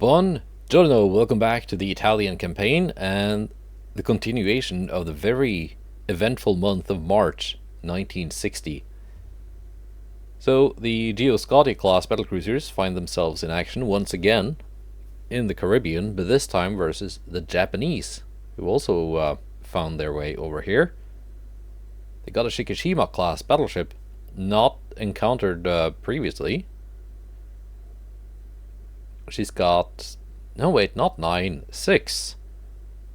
Buongiorno, welcome back to the Italian campaign and the continuation of the very eventful month of March 1960. So the Geoscotti class battlecruisers find themselves in action once again in the Caribbean, but this time versus the Japanese, who also found their way over here. They got a Shikishima class battleship, not encountered previously. She's got, no wait, not 9, 6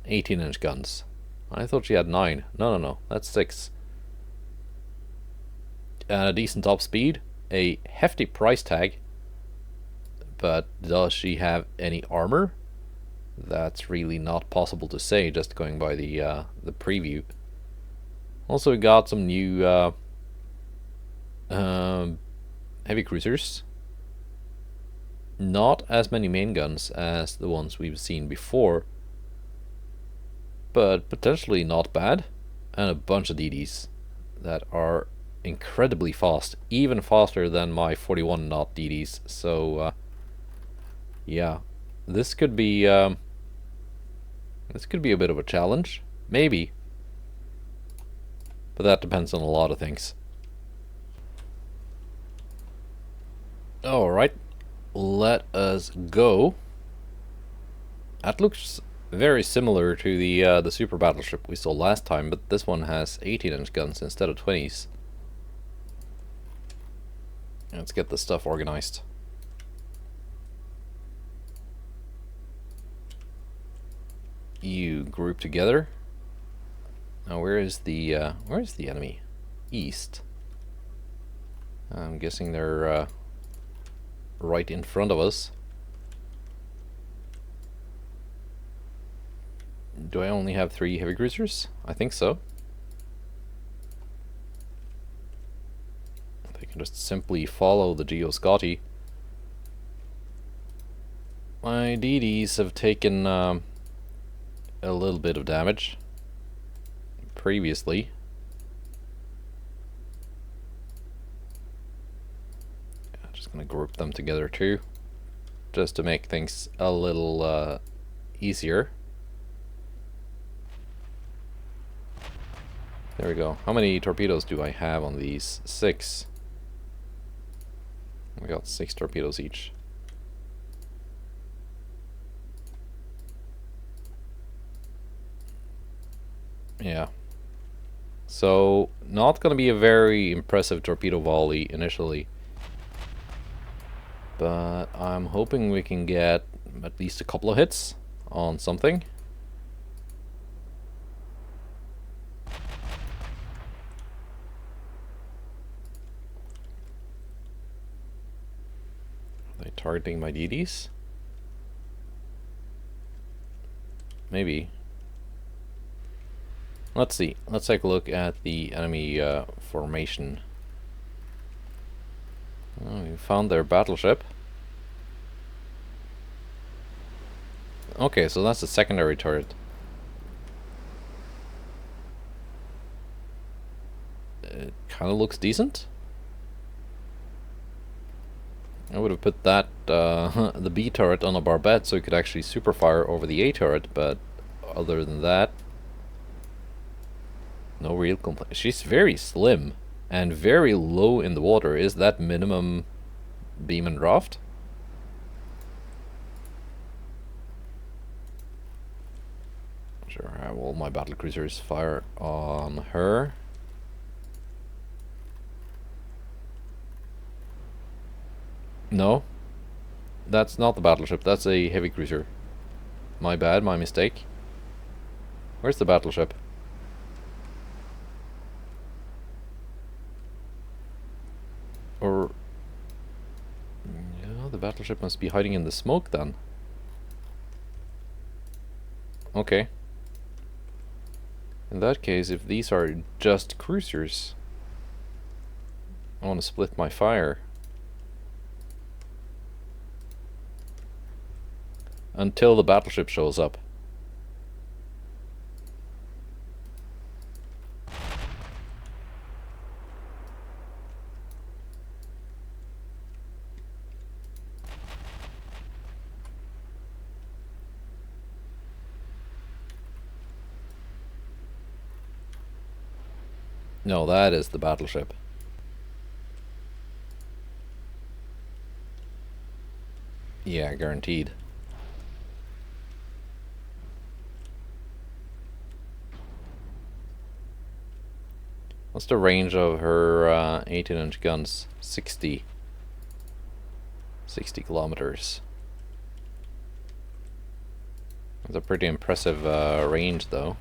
18-inch guns. I thought she had 9. No, that's 6. And a decent top speed, a hefty price tag. But does she have any armor? That's really not possible to say, just going by the preview. Also, we got some new heavy cruisers. Not as many main guns as the ones we've seen before, but potentially not bad. And a bunch of DDs that are incredibly fast, even faster than my 41 knot DDs. So yeah, this could be a bit of a challenge, maybe, but that depends on a lot of things. All right, let us go. That looks very similar to the super battleship we saw last time, but this one has 18-inch guns instead of 20s. Let's get this stuff organized. You group together. Now where's the enemy? East. I'm guessing they're right in front of us. Do I only have 3 heavy cruisers? I think so. They can just simply follow the Geoscotti. My DDs have taken a little bit of damage previously. I'm just gonna group them together too, just to make things a little easier. There we go. How many torpedoes do I have on these? 6. We got 6 torpedoes each. Yeah. So, not gonna be a very impressive torpedo volley initially. But I'm hoping we can get at least a couple of hits on something. Are they targeting my DDs? Maybe. Let's see. Let's take a look at the enemy formation. Oh, we found their battleship. Okay, so that's the secondary turret. It kind of looks decent. I would have put that the B turret on a barbette so it could actually superfire over the A turret, but other than that, no real complaint. She's very slim and very low in the water. Is that minimum beam and draft? Sure, I have all my battlecruisers fire on her. No, that's not the battleship. That's a heavy cruiser. My bad, my mistake. Where's the battleship? Or... yeah, the battleship must be hiding in the smoke then. Okay. In that case, if these are just cruisers, I want to split my fire. Until the battleship shows up. No, that is the battleship. Yeah, guaranteed. What's the range of her 18-inch guns? 60 kilometers. It's a pretty impressive range, though.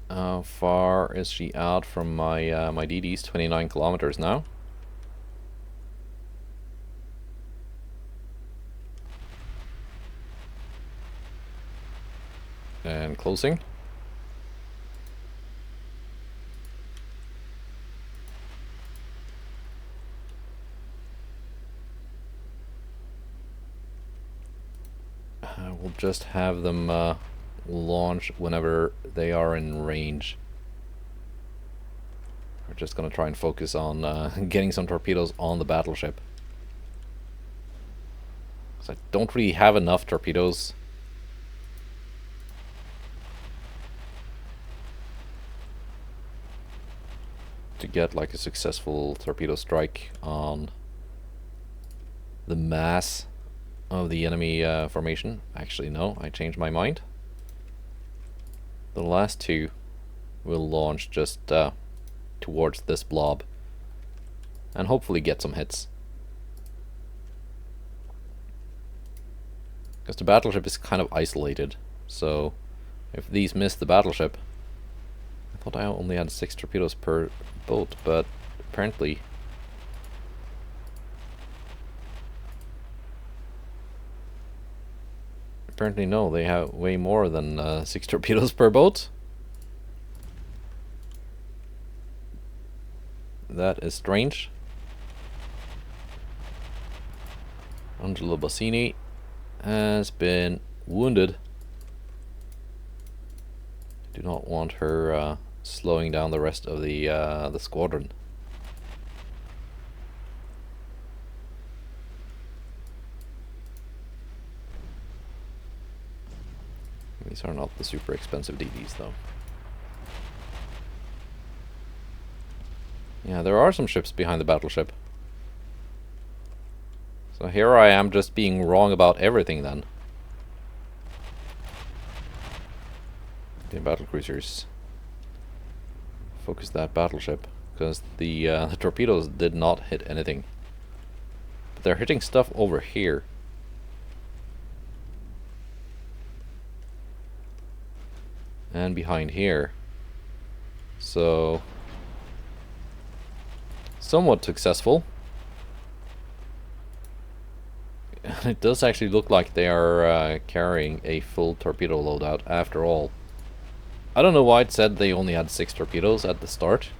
How far is she out from my my DDs? 29 kilometers now. And closing. We'll just have them launch whenever they are in range. We're just gonna try and focus on getting some torpedoes on the battleship. Because I don't really have enough torpedoes. To get like a successful torpedo strike on the mass of the enemy formation. Actually, no, I changed my mind. The last two will launch just towards this blob and hopefully get some hits. Because the battleship is kind of isolated, so if these miss the battleship... I thought I only had 6 torpedoes per boat, but apparently... Apparently no, they have way more than 6 torpedoes per boat. That is strange. Angelo Bassini has been wounded. Do not want her slowing down the rest of the squadron. These are not the super expensive DDs though. Yeah, there are some ships behind the battleship. So here I am just being wrong about everything then. The battle cruisers. Focus that battleship, because the torpedoes did not hit anything. But they're hitting stuff over here. And behind here. So... somewhat successful. It does actually look like they are carrying a full torpedo loadout after all. I don't know why it said they only had 6 torpedoes at the start.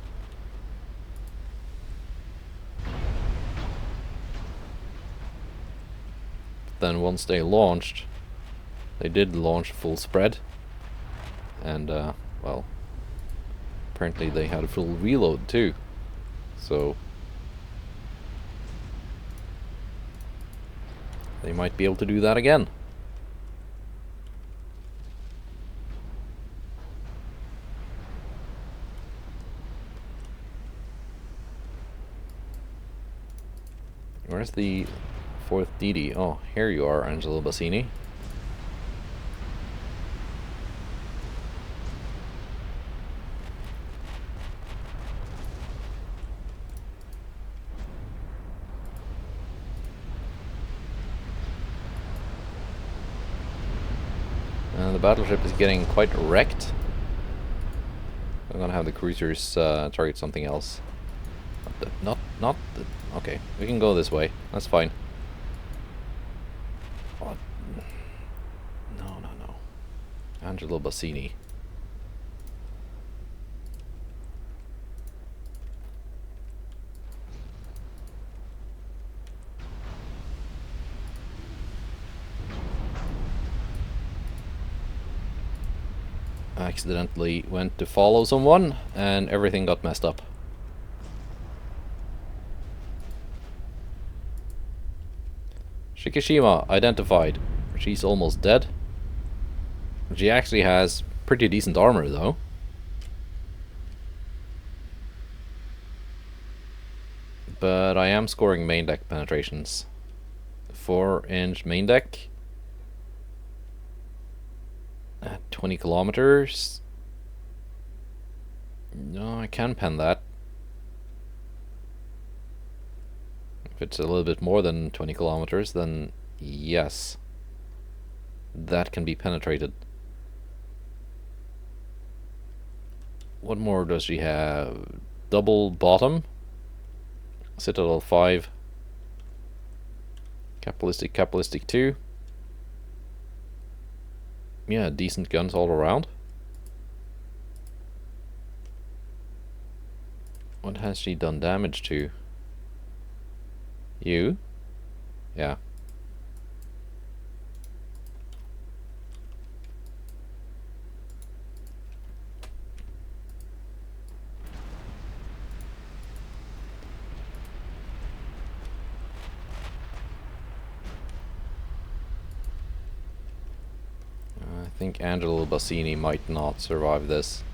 But then once they launched, they did launch full spread. And, well, apparently they had a full reload too. So, they might be able to do that again. Where's the 4th DD? Oh, here you are, Angelo Bassini. The battleship is getting quite wrecked. I'm gonna have the cruisers target something else. Not the... Okay, we can go this way. That's fine. Oh, no. Angelo Bassini. I accidentally went to follow someone and everything got messed up. Shikishima identified. She's almost dead. She actually has pretty decent armor though. But I am scoring main deck penetrations. 4-inch main deck. At 20 kilometers. No, I can pen that. If it's a little bit more than 20 kilometers, then yes. That can be penetrated. What more does she have? Double bottom. Citadel 5. Capitalistic 2. Yeah, decent guns all around. What has she done damage to? You? Yeah. I think Angelo Bassini might not survive this.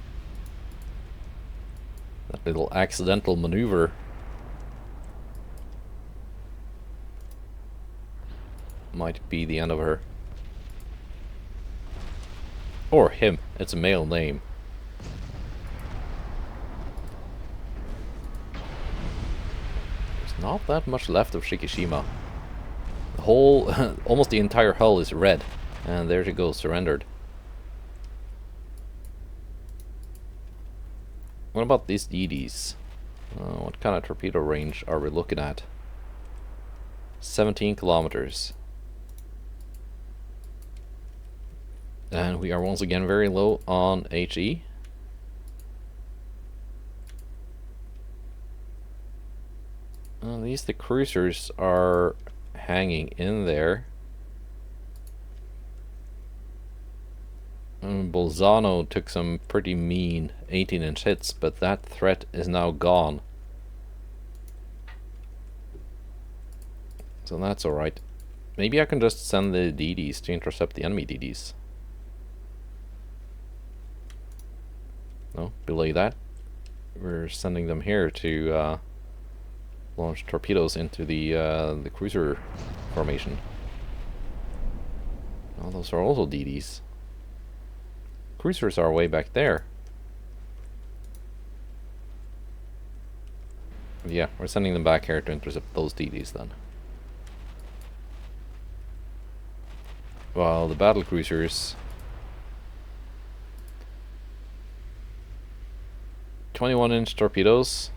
That little accidental maneuver might be the end of her. Or him. It's a male name. There's not that much left of Shikishima. The whole, almost the entire hull is red. And there she goes, surrendered. What about these DDs? What kind of torpedo range are we looking at? 17 kilometers. And we are once again very low on HE. At least the cruisers are hanging in there. Bolzano took some pretty mean 18-inch hits, but that threat is now gone. So that's alright. Maybe I can just send the DDs to intercept the enemy DDs. No, belay that. We're sending them here to launch torpedoes into the cruiser formation. Oh, those are also DDs. Cruisers are way back there. Yeah, we're sending them back here to intercept those DDs then. While the battle cruisers... 21-inch torpedoes.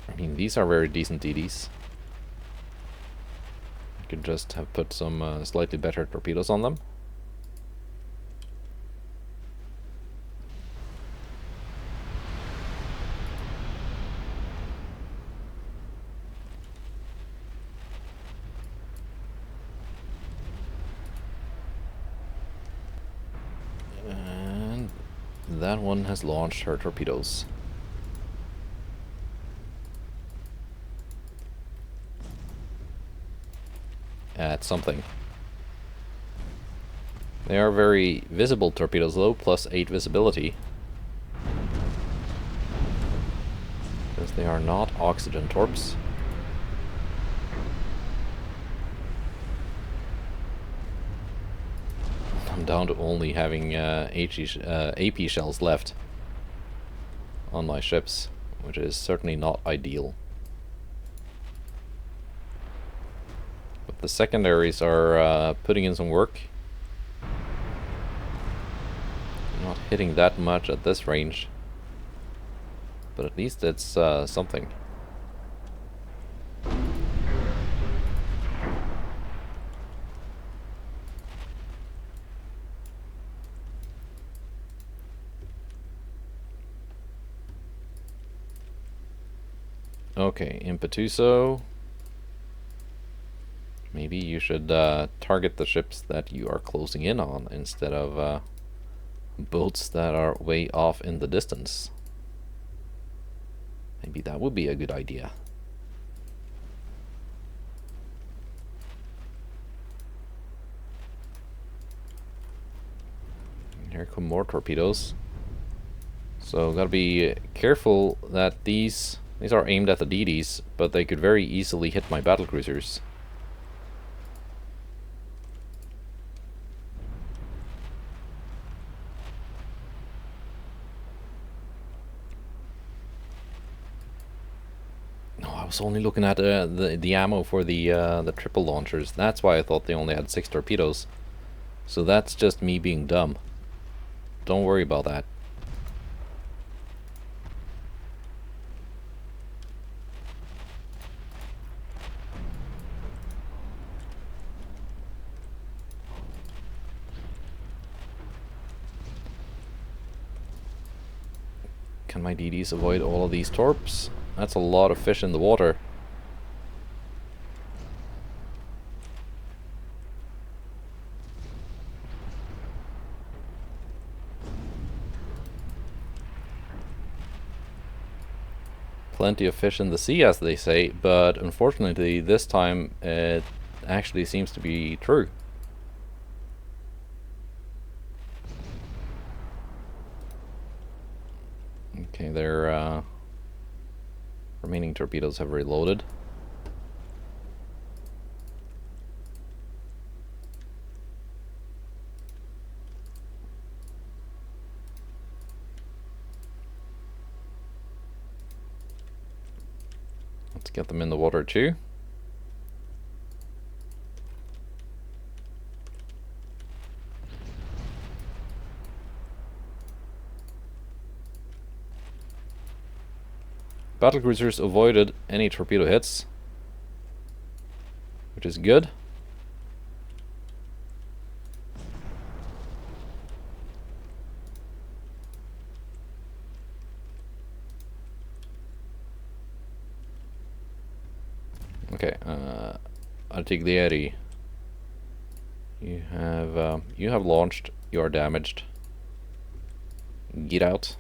I mean, these are very decent DDs. I could just have put some slightly better torpedoes on them. And that one has launched her torpedoes. At something. They are very visible torpedoes though, plus 8 visibility. Because they are not oxygen torps. I'm down to only having AP shells left on my ships, which is certainly not ideal. But the secondaries are putting in some work. Not hitting that much at this range, but at least it's something. Okay, Impetuoso. Maybe you should target the ships that you are closing in on instead of boats that are way off in the distance. Maybe that would be a good idea. Here come more torpedoes. So gotta be careful that these are aimed at the DDs, but they could very easily hit my battlecruisers. No, I was only looking at the ammo for the triple launchers. That's why I thought they only had 6 torpedoes. So that's just me being dumb. Don't worry about that. Can my DDs avoid all of these torps? That's a lot of fish in the water. Plenty of fish in the sea, as they say, but unfortunately this time it actually seems to be true. Okay, their remaining torpedoes have reloaded. Let's get them in the water too. Battlecruisers avoided any torpedo hits, which is good. Okay, Artiglieri, you have launched. You are damaged. Get out.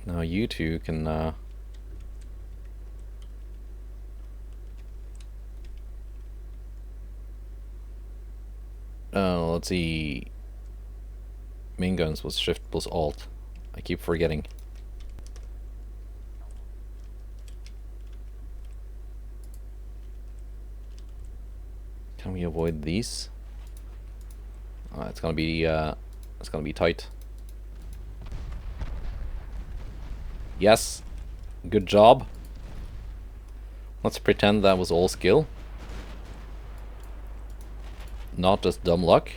Now you two can let's see. Main guns was Shift plus Alt. I keep forgetting. Can we avoid these? It's gonna be tight. Yes, good job. Let's pretend that was all skill, not just dumb luck.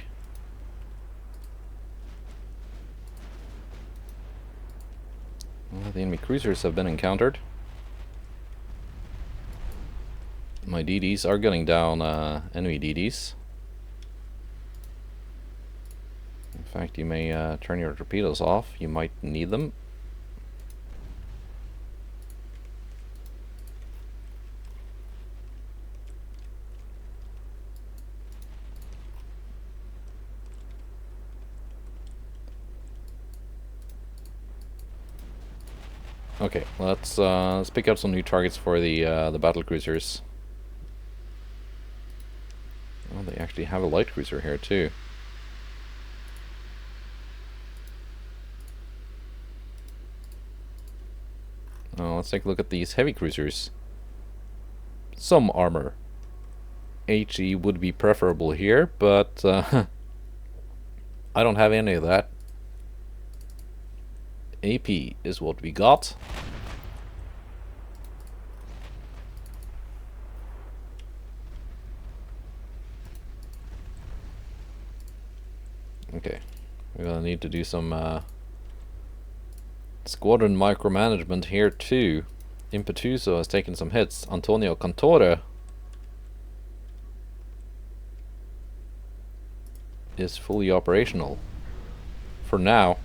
Well, the enemy cruisers have been encountered. My DDs are gunning down enemy DDs. In fact, you may turn your torpedoes off. You might need them. Okay, let's pick up some new targets for the battle cruisers. Oh, they actually have a light cruiser here too. Let's take a look at these heavy cruisers. Some armor. HE would be preferable here, but I don't have any of that. AP is what we got. Okay, we're gonna need to do some squadron micromanagement here too. Impetuoso has taken some hits. Antonio Cantore is fully operational for now.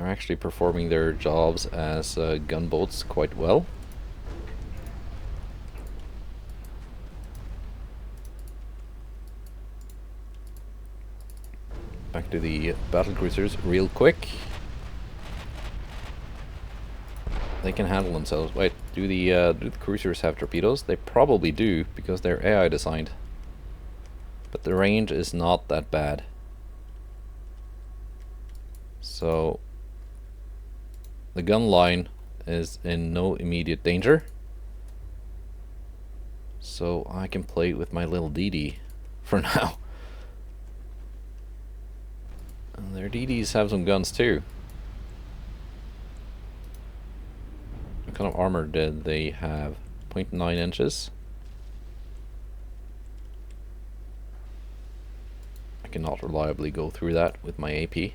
They're actually performing their jobs as gunboats quite well. Back to the battle cruisers real quick. They can handle themselves. Wait, do the cruisers have torpedoes? They probably do, because they're AI designed. But the range is not that bad. So the gun line is in no immediate danger. So I can play with my little DD for now. And their DDs have some guns too. What kind of armor did they have? 0.9 inches. I cannot reliably go through that with my AP.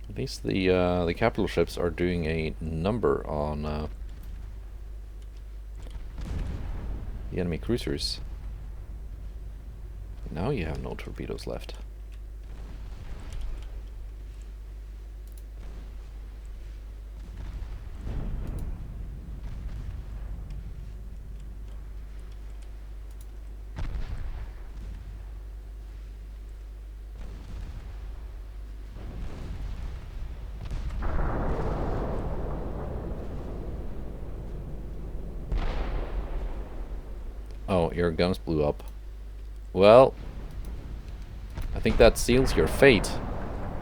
At least the capital ships are doing a number on the enemy cruisers. Now you have no torpedoes left. Oh, your guns blew up. Well, I think that seals your fate.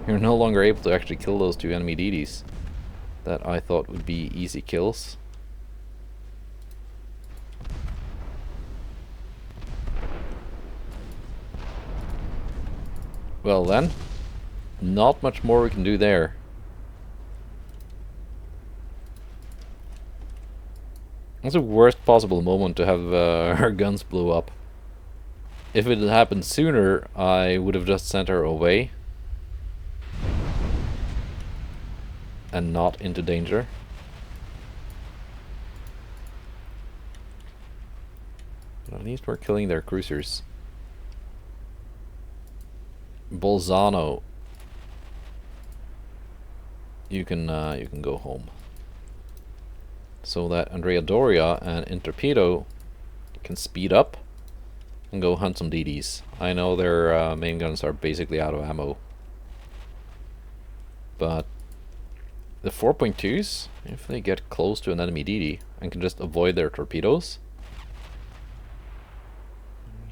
You're no longer able to actually kill those two enemy DDs that I thought would be easy kills. Well then, not much more we can do there. That's the worst possible moment to have her guns blow up. If it had happened sooner, I would have just sent her away and not into danger. But at least we're killing their cruisers. Bolzano, you can go home. So that Andrea Doria and Interpedo can speed up and go hunt some DDs. I know their main guns are basically out of ammo, but the 4.2s, if they get close to an enemy DD and can just avoid their torpedoes,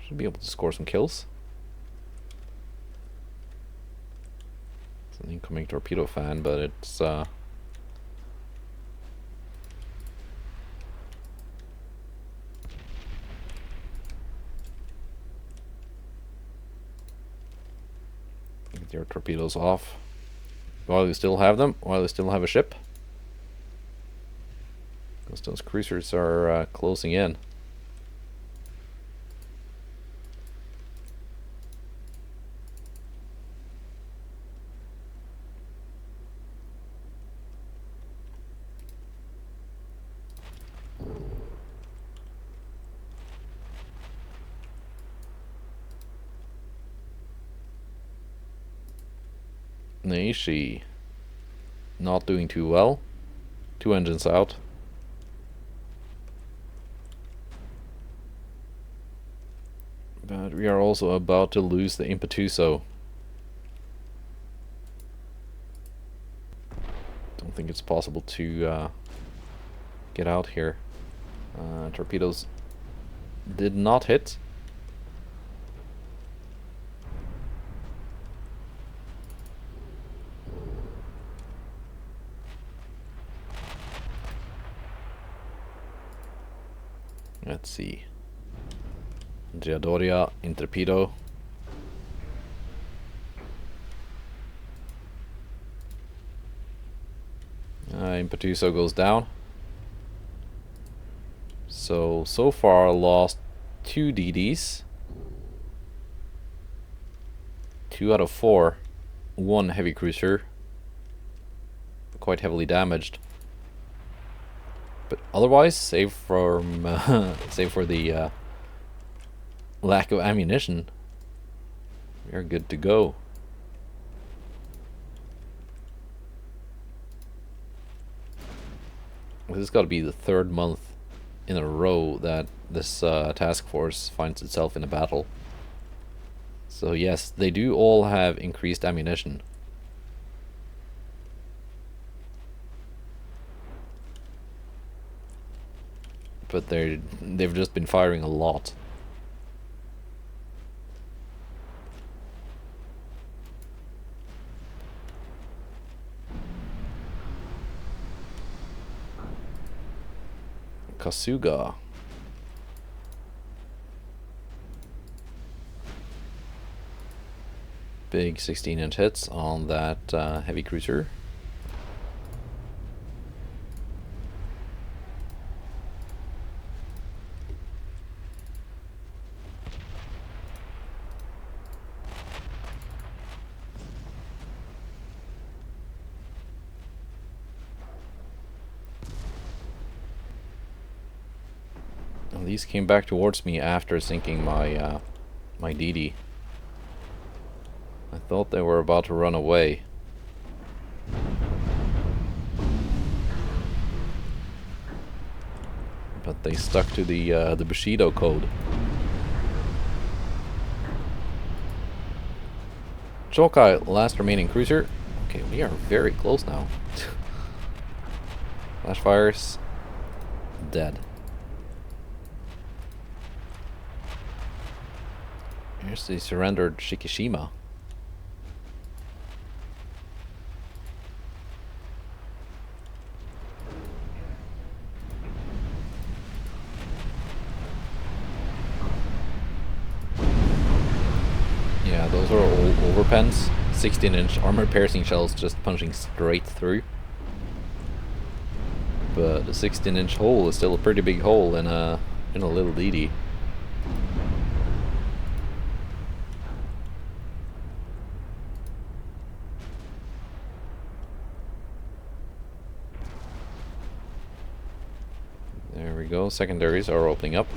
should be able to score some kills. It's an incoming torpedo fan, but it's get your torpedoes off while you still have them, while you still have a ship, because those cruisers are closing in. Naishi not doing too well. 2 engines out. But we are also about to lose the Impetuso. Don't think it's possible to get out here. Torpedoes did not hit. Let's see. Giadoria, Intrepido. Impetuso goes down. So far lost 2 DDs. 2 out of 4. 1 heavy cruiser. Quite heavily damaged. But otherwise, save for the lack of ammunition, we're good to go. This has got to be the third month in a row that this task force finds itself in a battle. So yes, they do all have increased ammunition. But they've just been firing a lot. Kasuga. Big 16-inch hits on that heavy cruiser. And these came back towards me after sinking my my DD. I thought they were about to run away. But they stuck to the Bushido code. Chokai, last remaining cruiser. Okay, we are very close now. Flash fires. Dead. Here's the surrendered Shikishima. Yeah, those are all overpens. 16-inch armor-piercing shells just punching straight through. But the 16-inch hole is still a pretty big hole in a little DD. There we go. Secondaries are opening up.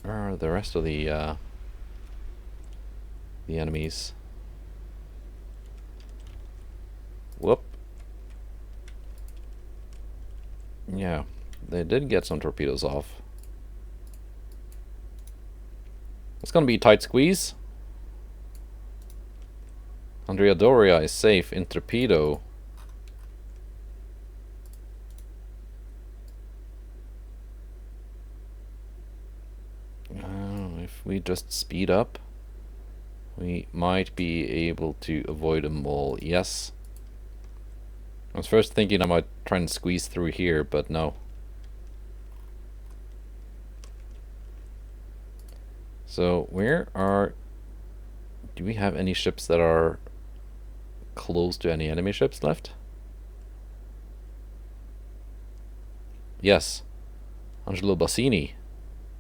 Where are the rest of the enemies? Whoop. Yeah, they did get some torpedoes off. It's gonna be a tight squeeze. Andrea Doria is safe in torpedo. If we just speed up, we might be able to avoid them all. Yes. I was first thinking I might try and squeeze through here, but no. So do we have any ships that are close to any enemy ships left? Yes. Angelo Bassini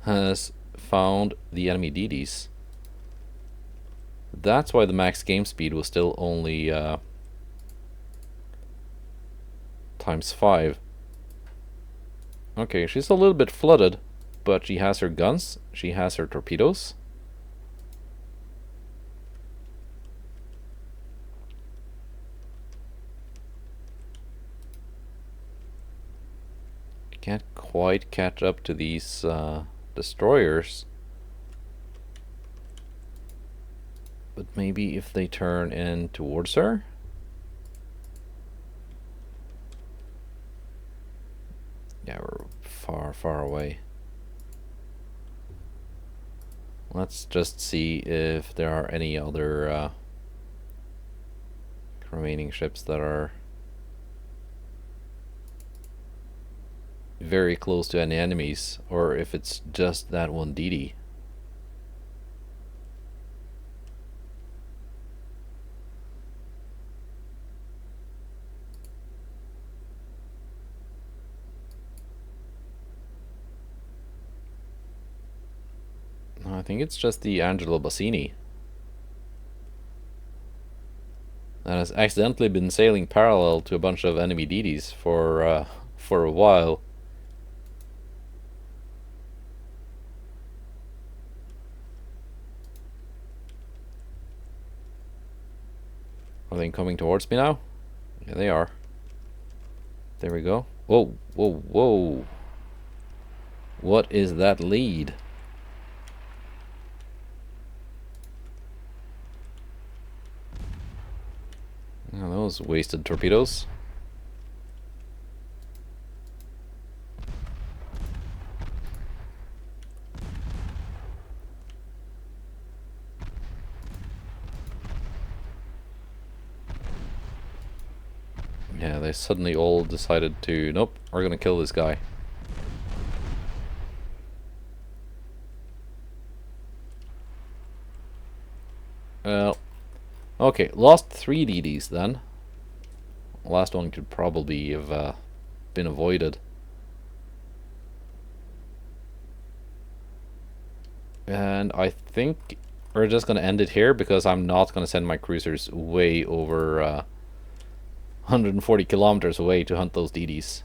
has found the enemy DDs. That's why the max game speed was still only ×5. Okay, she's a little bit flooded, but she has her guns, she has her torpedoes. Can't quite catch up to these destroyers. But maybe if they turn in towards her? Yeah, we're far, far away. Let's just see if there are any other remaining ships that are very close to any enemies, or if it's just that one DD. I think it's just the Angelo Bassini that has accidentally been sailing parallel to a bunch of enemy DDs for a while. Are they coming towards me now? Yeah, they are. There we go. Whoa, whoa, whoa. What is that lead? Oh, those wasted torpedoes. Yeah, they suddenly all decided to, nope, we're gonna kill this guy. Well, okay, lost 3 DDs then. The last one could probably have been avoided. And I think we're just gonna end it here because I'm not gonna send my cruisers way over 140 kilometers away to hunt those DDs.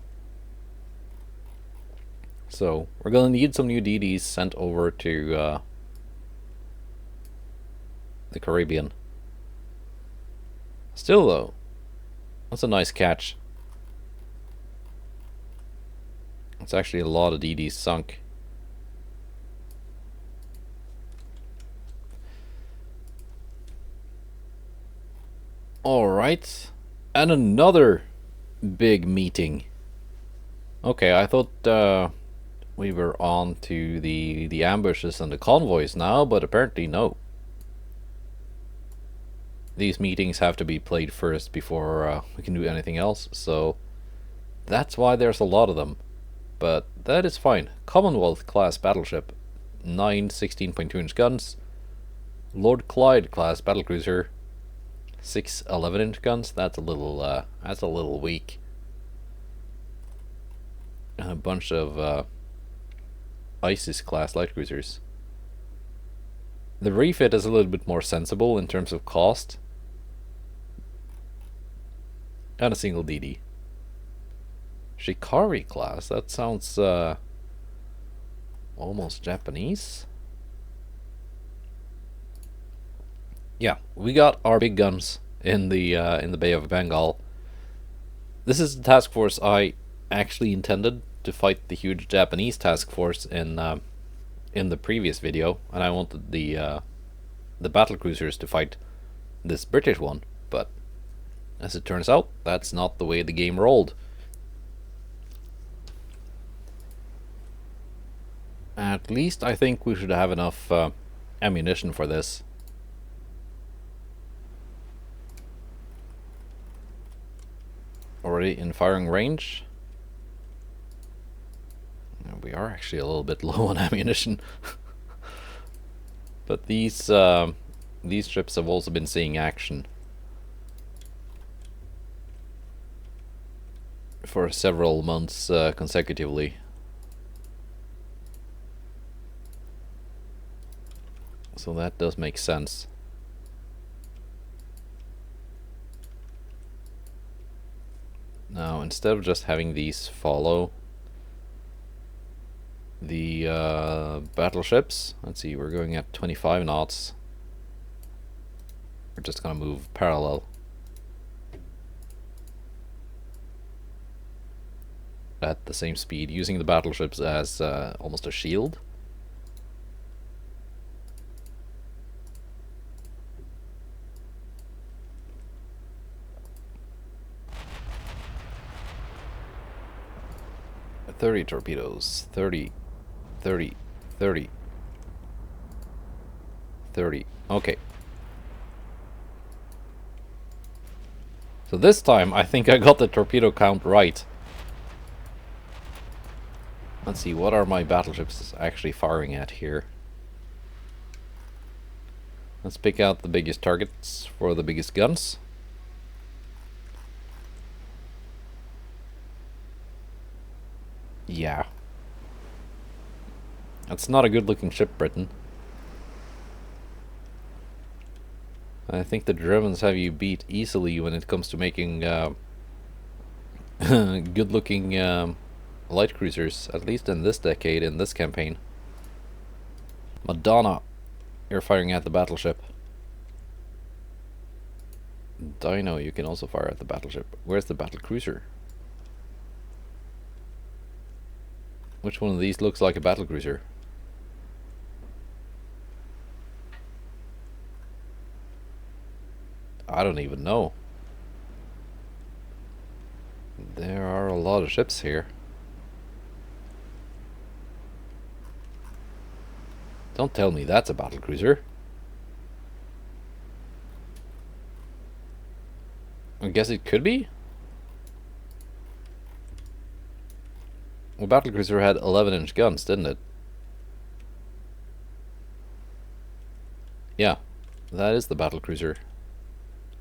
So we're gonna need some new DDs sent over to the Caribbean. Still though, that's a nice catch. It's actually a lot of DDs sunk. Alright, and another big meeting. Okay, I thought we were on to the ambushes and the convoys now, but apparently no. These meetings have to be played first before we can do anything else, so that's why there's a lot of them. But that is fine. Commonwealth class battleship, 9 16.2-inch guns. Lord Clyde class battlecruiser, 6 11-inch guns. That's a little weak. And a bunch of ISIS class light cruisers. The refit is a little bit more sensible in terms of cost. And a single DD. Shikari class, that sounds almost Japanese. Yeah, we got our big guns in the Bay of Bengal. This is the task force I actually intended to fight the huge Japanese task force in the previous video, and I wanted the battle cruisers to fight this British one, but as it turns out, that's not the way the game rolled. At least I think we should have enough ammunition for this. Already in firing range. We are actually a little bit low on ammunition. But these ships have also been seeing action for several months consecutively. So that does make sense. Now, instead of just having these follow the battleships, let's see, we're going at 25 knots. We're just gonna move parallel. At the same speed, using the battleships as almost a shield. "30 torpedoes, 30, 30, 30, 30. Okay. So this time I think I got the torpedo count right. Let's see, what are my battleships actually firing at here? Let's pick out the biggest targets for the biggest guns. Yeah. That's not a good looking ship, Britain. I think the Germans have you beat easily when it comes to making good looking light cruisers, at least in this decade, in this campaign. Madonna, you're firing at the battleship. Dino, you can also fire at the battleship. Where's the battle cruiser? Which one of these looks like a battle cruiser? I don't even know. There are a lot of ships here. Don't tell me that's a battle cruiser. I guess it could be. Well, battlecruiser had 11-inch guns, didn't it? Yeah, that is the battlecruiser.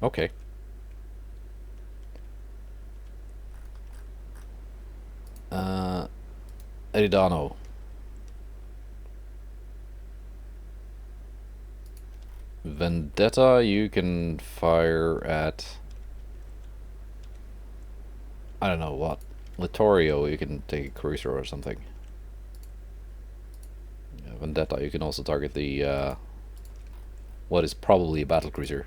Okay. Eridano. Vendetta, you can fire at... I don't know what. Littorio, you can take a cruiser or something. Yeah, Vendetta, you can also target the... what is probably a battlecruiser.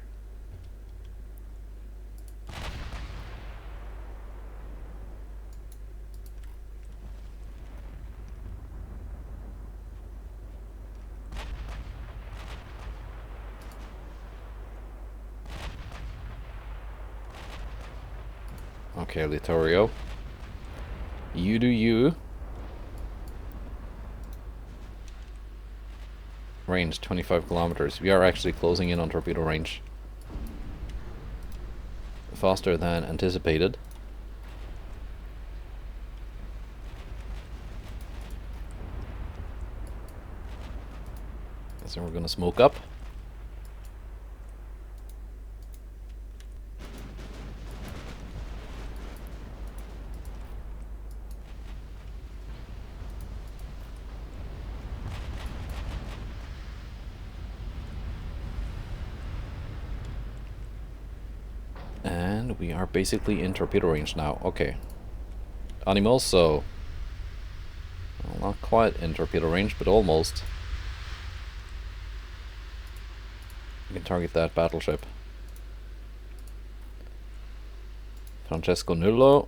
Okay, Littorio. You do you. Range 25 kilometers. We are actually closing in on torpedo range. Faster than anticipated. So we're gonna smoke up. And we are basically in torpedo range now. Okay. Animals, so... well, not quite in torpedo range, but almost. We can target that battleship. Francesco Nullo.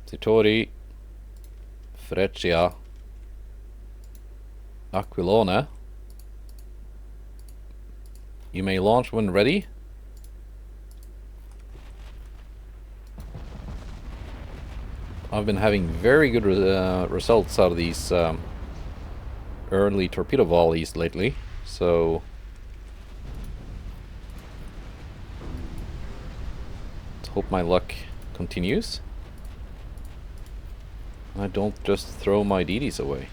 Titori. Freccia. Aquilona. You may launch when ready. I've been having very good results out of these early torpedo volleys lately, so let's hope my luck continues. I don't just throw my DDs away.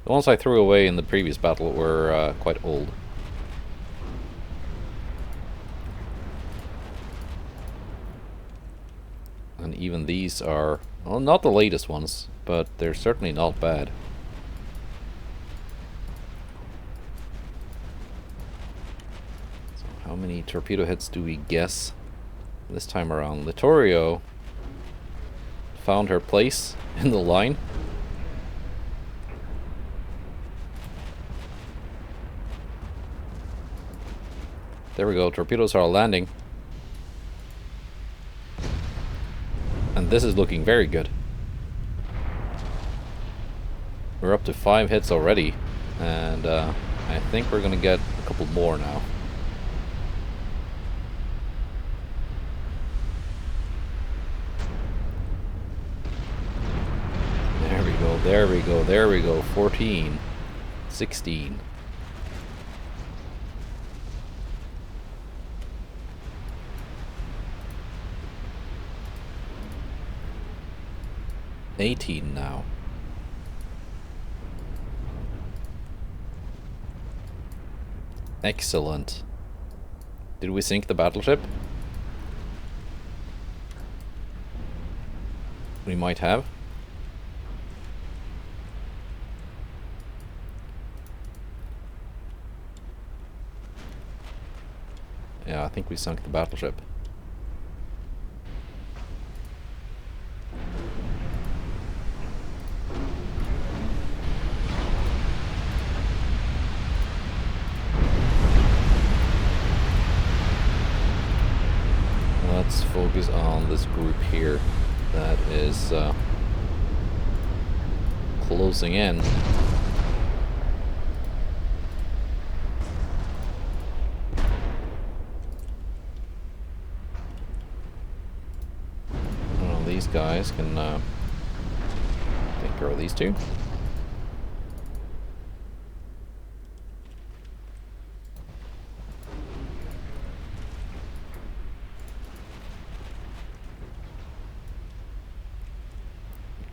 The ones I threw away in the previous battle were quite old. And even these are, well, not the latest ones, but they're certainly not bad. So how many torpedo hits do we guess this time around? Littorio found her place in the line. There we go, torpedoes are landing. And this is looking very good. We're up to 5 hits already, and I think we're gonna get a couple more now. There we go, there we go, there we go. 14, 16. $18 now. Excellent. Did we sink the battleship? We might have. Yeah, I think we sunk the battleship. group here that is closing in. Well, these guys can take care of these two.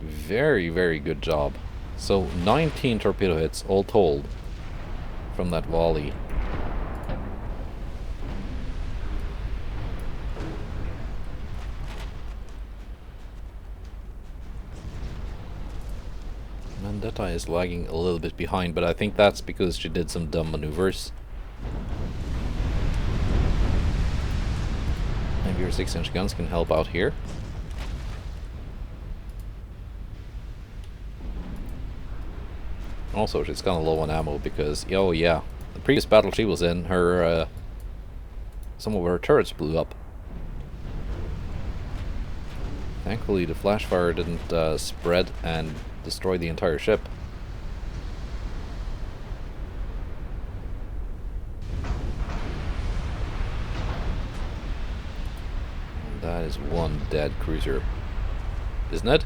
Very, very good job. So 19 torpedo hits all told from that volley. Vendetta is lagging a little bit behind, but I think that's because she did some dumb maneuvers. Maybe your 6-inch guns can help out here. Also, she's kind of low on ammo because, oh yeah, the previous battle she was in, her some of her turrets blew up. Thankfully, the flash fire didn't spread and destroy the entire ship. That is one dead cruiser, isn't it?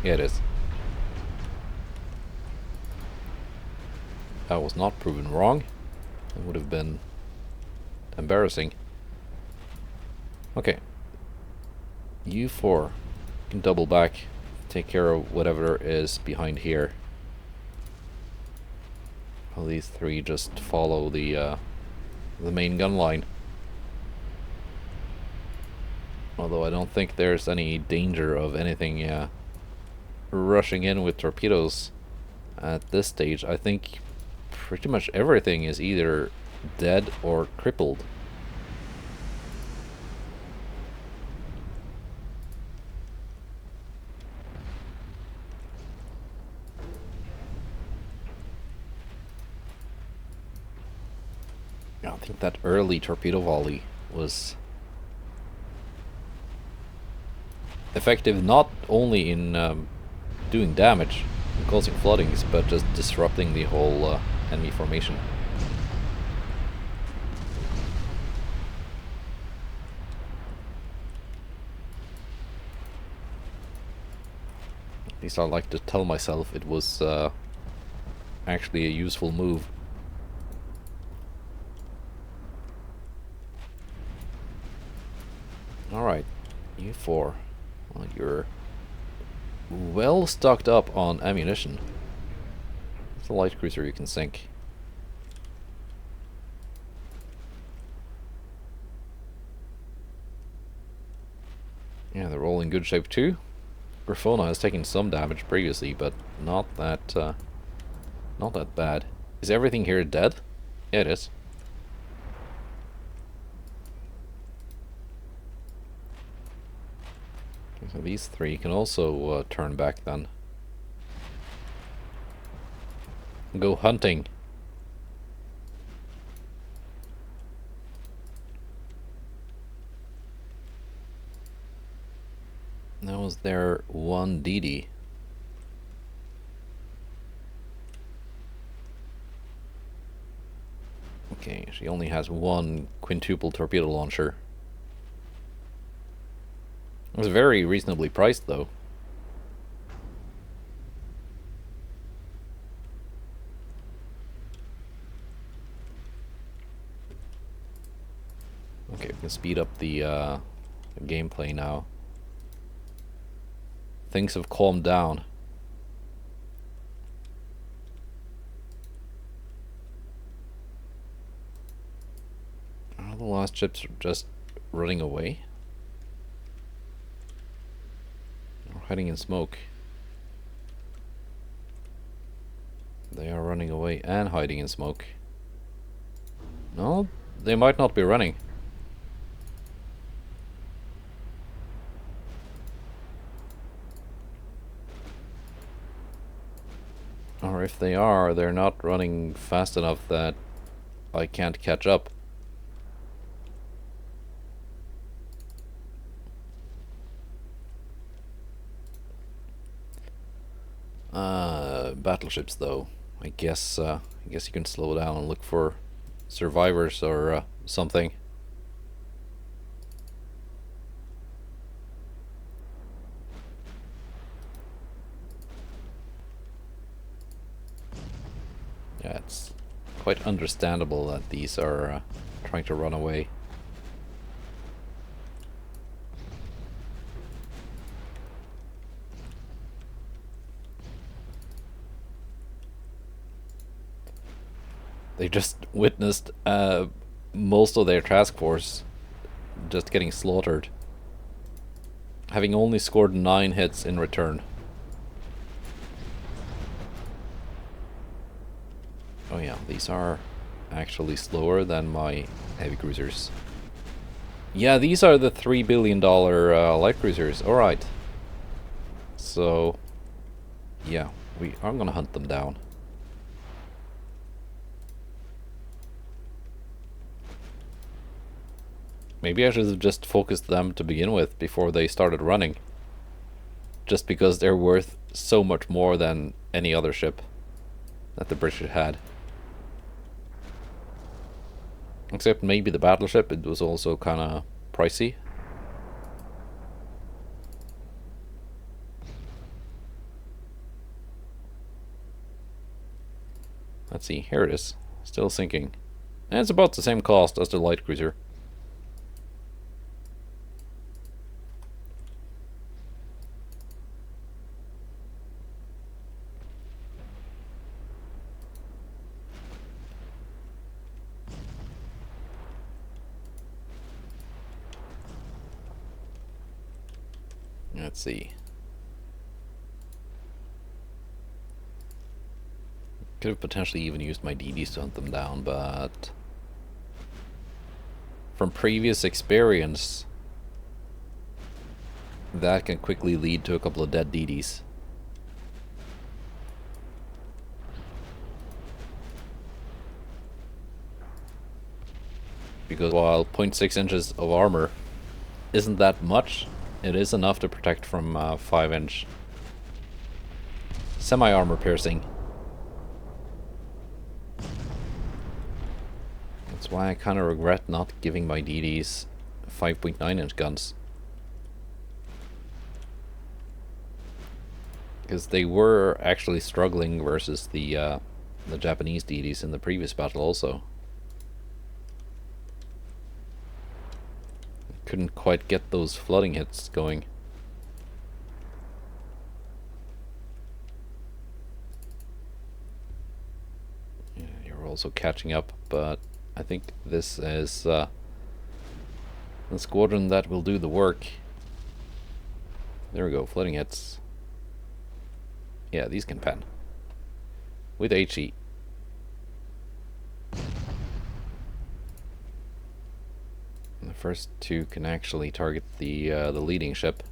Yeah, it is. That was not proven wrong. It would have been embarrassing. Okay. U4 can double back, take care of whatever is behind here. Well, these three just follow the main gun line. Although I don't think there's any danger of anything rushing in with torpedoes at this stage. I think pretty much everything is either dead or crippled. I think that early torpedo volley was effective not only in doing damage and causing floodings, but just disrupting the whole enemy formation. At least I like to tell myself it was actually a useful move. Alright, U4. Well, you're well stocked up on ammunition. It's a light cruiser you can sink. Yeah, they're all in good shape too. Grifona has taken some damage previously, but not that bad. Is everything here dead? Yeah, it is. So these three can also turn back then. Go hunting. That was their one DD. Okay, she only has one quintuple torpedo launcher. It was very reasonably priced, though. Okay, we can speed up the gameplay now. Things have calmed down. All the last ships are just running away. Or hiding in smoke. They are running away and hiding in smoke. No, they might not be running. Or if they are, they're not running fast enough that I can't catch up. battleships, though. I guess you can slow down and look for survivors or something. Yeah, it's quite understandable that these are trying to run away. They just witnessed most of their task force just getting slaughtered, having only scored 9 hits in return. Oh yeah, these are actually slower than my heavy cruisers. Yeah, these are the $3 billion light cruisers. Alright. So, yeah, I'm gonna hunt them down. Maybe I should have just focused them to begin with before they started running. Just because they're worth so much more than any other ship that the British had. Except maybe the battleship, it was also kind of pricey. Let's see, here it is. Still sinking. And it's about the same cost as the light cruiser. Let's see. Could have potentially even used my DDs to hunt them down, but from previous experience, that can quickly lead to a couple of dead DDs. Because while 0.6 inches of armor isn't that much, it is enough to protect from 5-inch semi-armor piercing. That's why I kind of regret not giving my DDs 5.9-inch guns. Because they were actually struggling versus the Japanese DDs in the previous battle also. Couldn't quite get those flooding hits going. Yeah, you're also catching up, but I think this is the squadron that will do the work. There we go, flooding hits. Yeah, these can pen. With HE. The first two can actually target the leading ship.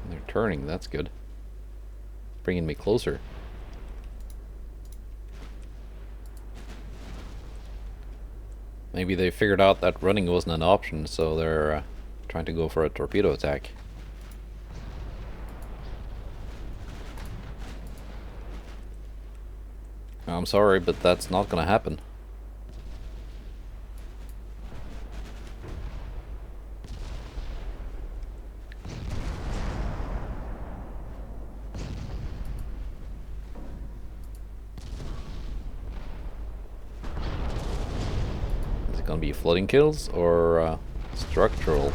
And they're turning, that's good. Bringing me closer. Maybe they figured out that running wasn't an option, so they're trying to go for a torpedo attack. I'm sorry, but that's not gonna happen. Is it gonna be flooding kills or structural?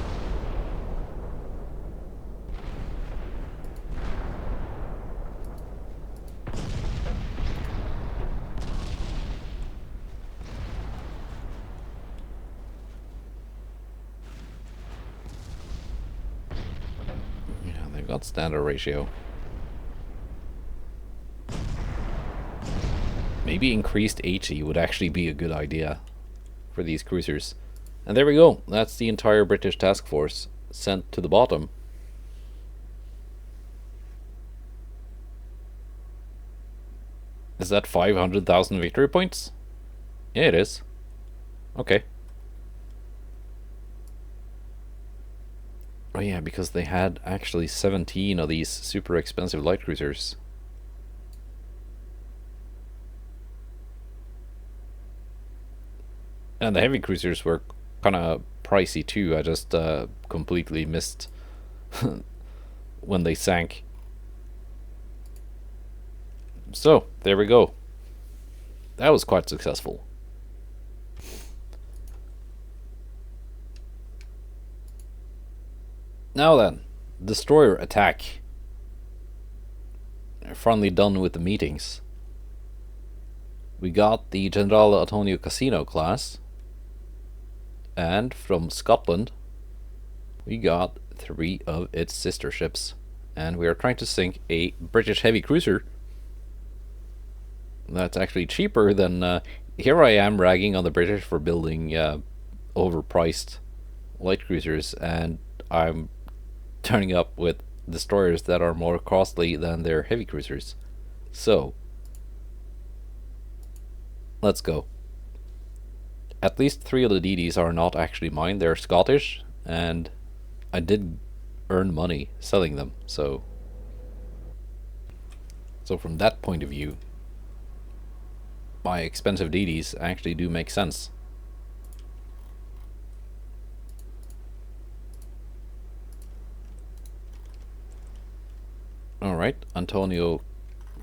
Got standard ratio. Maybe increased HE would actually be a good idea for these cruisers. And there we go. That's the entire British task force sent to the bottom. Is that 500,000 victory points? Yeah, it is. Okay. Oh yeah, because they had actually 17 of these super expensive light cruisers. And the heavy cruisers were kind of pricey too. I just completely missed when they sank. So, there we go. That was quite successful. Now then, destroyer attack. Finally done with the meetings. We got the General Antonio Cassino class. And from Scotland, we got 3 of its sister ships. And we are trying to sink a British heavy cruiser. That's actually cheaper than... here I am ragging on the British for building overpriced light cruisers, and I'm turning up with destroyers that are more costly than their heavy cruisers. So, let's go. At least 3 of the DDs are not actually mine, they're Scottish, and I did earn money selling them, so from that point of view, my expensive DDs actually do make sense. Alright, Antonio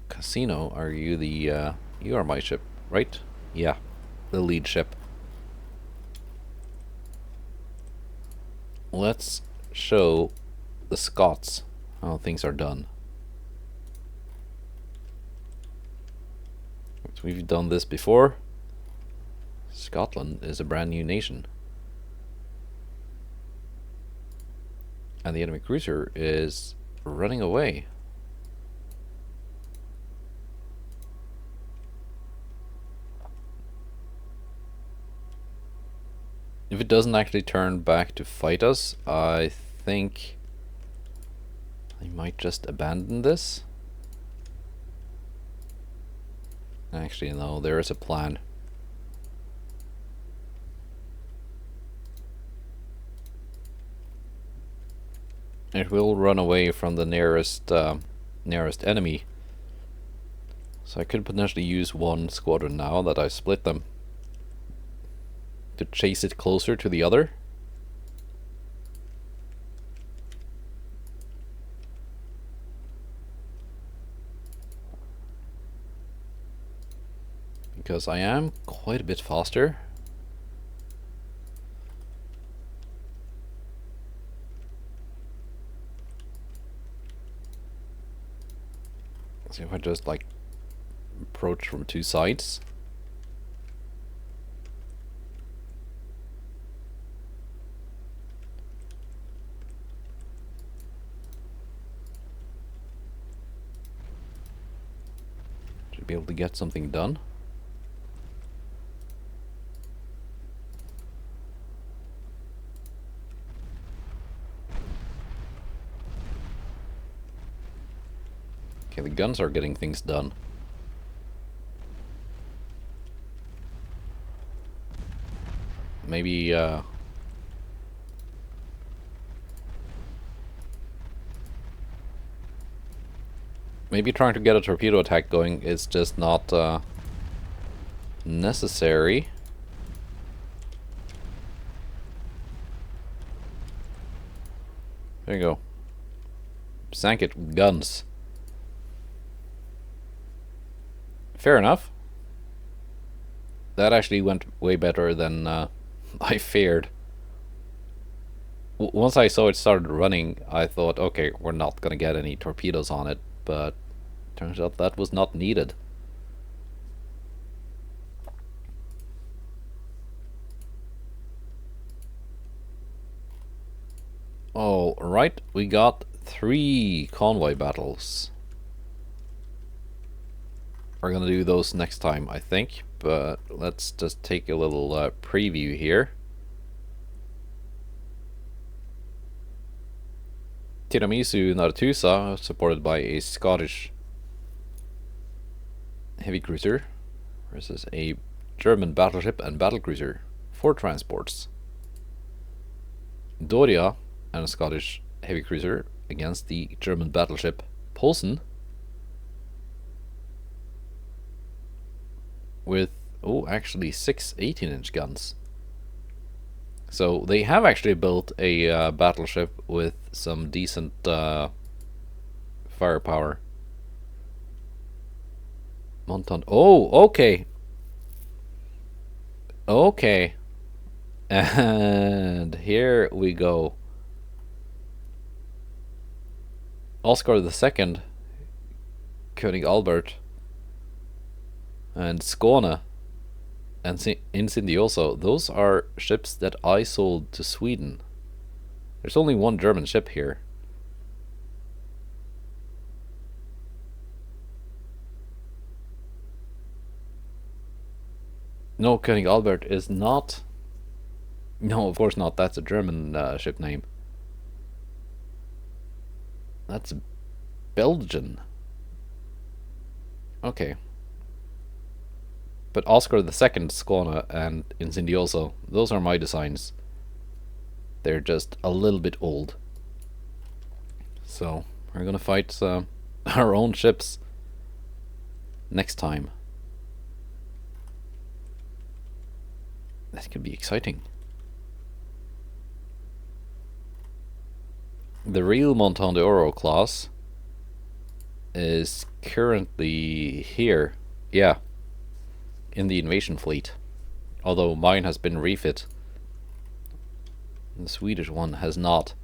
Cassino, are you the, you are my ship, right? Yeah, the lead ship. Let's show the Scots how things are done. We've done this before. Scotland is a brand new nation. And the enemy cruiser is running away. If it doesn't actually turn back to fight us, I think I might just abandon this. Actually, no, there is a plan. It will run away from the nearest enemy. So I could potentially use one squadron now that I split them to chase it closer to the other. Because I am quite a bit faster. So if I just like approach from 2 sides. Should be able to get something done. Okay, the guns are getting things done. Maybe, maybe trying to get a torpedo attack going is just not necessary. There you go. Sank it with guns. Fair enough. That actually went way better than I feared. Once I saw it started running, I thought, okay, we're not gonna get any torpedoes on it, but turns out that was not needed. Alright, we got 3 convoy battles. We're gonna do those next time, I think, but let's just take a little preview here. Tiramisu Nartusa, supported by a Scottish heavy cruiser, versus a German battleship and battlecruiser, 4 transports. Doria and a Scottish heavy cruiser against the German battleship Posen with, oh, actually 6 18-inch guns. So they have actually built a battleship with some decent firepower. Monton. Oh, okay. Okay. And here we go. Oscar the Second, König Albert, and Skåne, and Incendiosum. Those are ships that I sold to Sweden. There's only one German ship here. No, König Albert is not. No, of course not. That's a German ship name. That's Belgian. Okay. But Oscar the Second, Skåne, and Incendiosum, those are my designs. They're just a little bit old. So, we're gonna fight our own ships next time. That could be exciting. The real Monton de Oro class is currently here. Yeah. In the invasion fleet. Although mine has been refit. The Swedish one has not.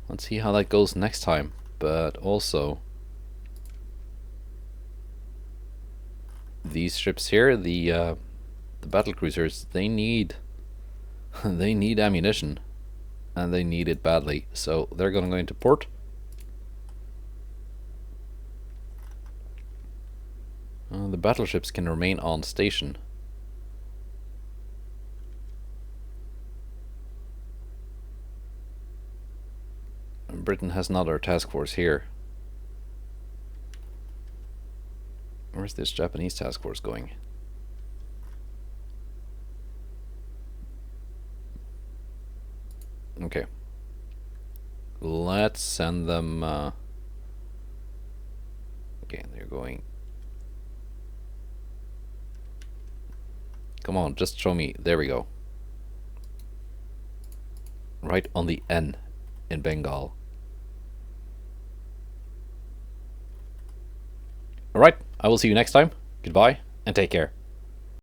Let's see how that goes next time. But also, these ships here, the battle cruisers, they need they need ammunition, and they need it badly. So they're gonna go into port. The battleships can remain on station. Britain has another task force here. Where's this Japanese task force going? Okay. Let's send them... Okay, they're going... Come on, just show me. There we go. Right on the N in Bengal. Alright, I will see you next time. Goodbye, and take care.